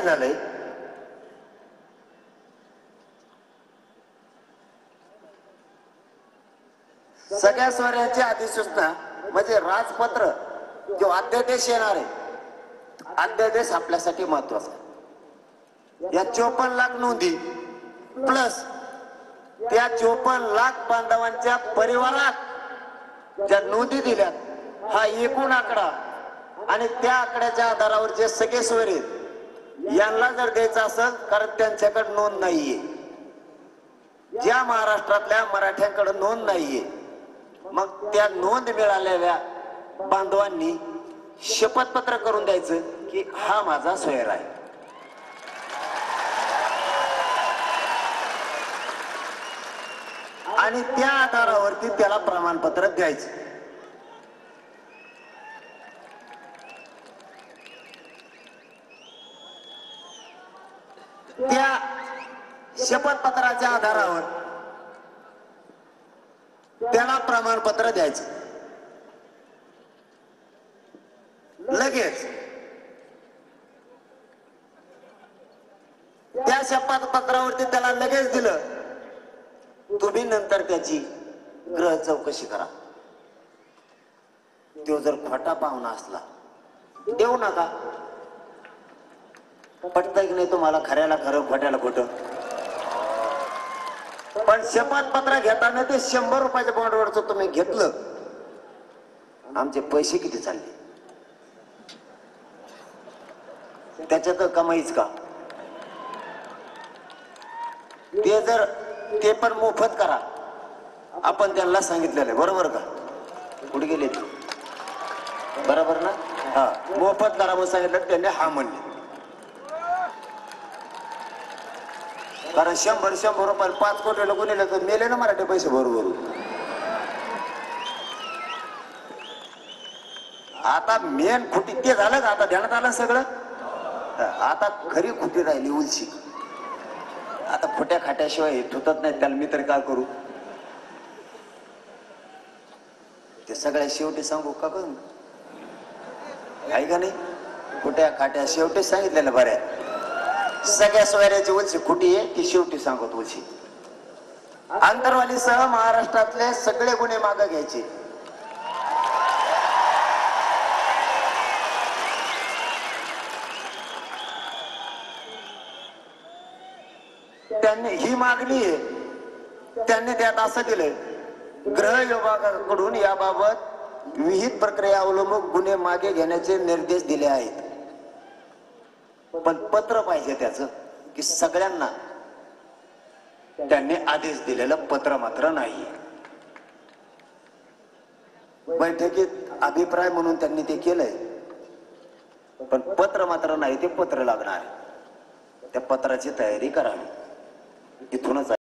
झालंय, सगळ्या सोयऱ्यांची अधिसूचना म्हणजे राजपत्र जो अध्यादेश येणार आहे, अध्यादेश आपल्यासाठी महत्वाचा आहे। या 54 लाख नोंदी प्लस त्या 54 लाख बांधवांच्या परिवारात ज्या नोंदी दिल्यात, हा एकूण आकडा आणि त्या आकड्याच्या आधारावर जे सगळे सोयरे यांना जर द्यायचं असेल, कारण त्यांच्याकडे नोंद नाहीये, ज्या महाराष्ट्रातल्या मराठ्यांकडे नोंद नाहीये, मग त्या नोंद मिळालेल्या बांधवांनी शपथपत्र करून द्यायचं की हा माझा सोयर आहे। आणि त्या आधारावरती त्याला प्रमाणपत्र द्यायचं। त्या शपथपत्राच्या आधारावर त्याला प्रमाणपत्र द्यायचं। लगेच त्या शपथपत्रावरती त्याला लगेच दिलं, तुम्ही नंतर त्याची ग्रह चौकशी करा। तो जर खोटा पाहुणा असला देऊ नका, पटतंय की नाही तुम्हाला? खऱ्याला खरं, खोट्याला खोटं। पण शपथपत्र घेताना ते 100 रुपयाच्या बॉन्डवरचं तुम्ही घेतलं, आमचे पैसे किती चालले? त्याच्यात कमाईच का? ते जर ते पण मोफत करा, आपण त्यांना सांगितलेलं बरोबर का? कुठे गेले ते? बरोबर ना? हा, मोफत करा म्हणून सांगितलं, त्यांनी हा म्हणले। कारण 100 रुपये 5 कोटी लोक नेले तर मेले ना मराठी पैसे बरोबर। आता मेन खुटी ते झालं का? आता ध्यानात आलं सगळं। आता खरी खुटी राहिली उलशी। आता खोट्या खाट्याशिवाय तुटत नाही, त्याला मी तरी काय करू? ते सगळ्या शेवटी सांगू का बघ, आहे का नाही? खोट्या खाट्या शेवटी सांगितलेलं बऱ्या। सगळ्या सोयऱ्याची उलशी खुटी आहे, ती शेवटी सांगत उलशी। आंतरवालीसह महाराष्ट्रातले सगळे गुन्हे मागे घ्यायचे। त्यांनी ही मागणी आहे, त्यांनी त्यात असं दिलंय, गृह विभागाकडून याबाबत विहित प्रक्रिया अवलंबून गुन्हे मागे घेण्याचे निर्देश दिले आहेत। पण पत्र पाहिजे त्याचं की सगळ्यांना त्यांनी आदेश दिलेलं पत्र मात्र नाही। बैठकीत अभिप्राय म्हणून त्यांनी ते केलंय, पण पत्र मात्र नाही। ते पत्र लागणार, त्या पत्राची तयारी करावी। इथूनच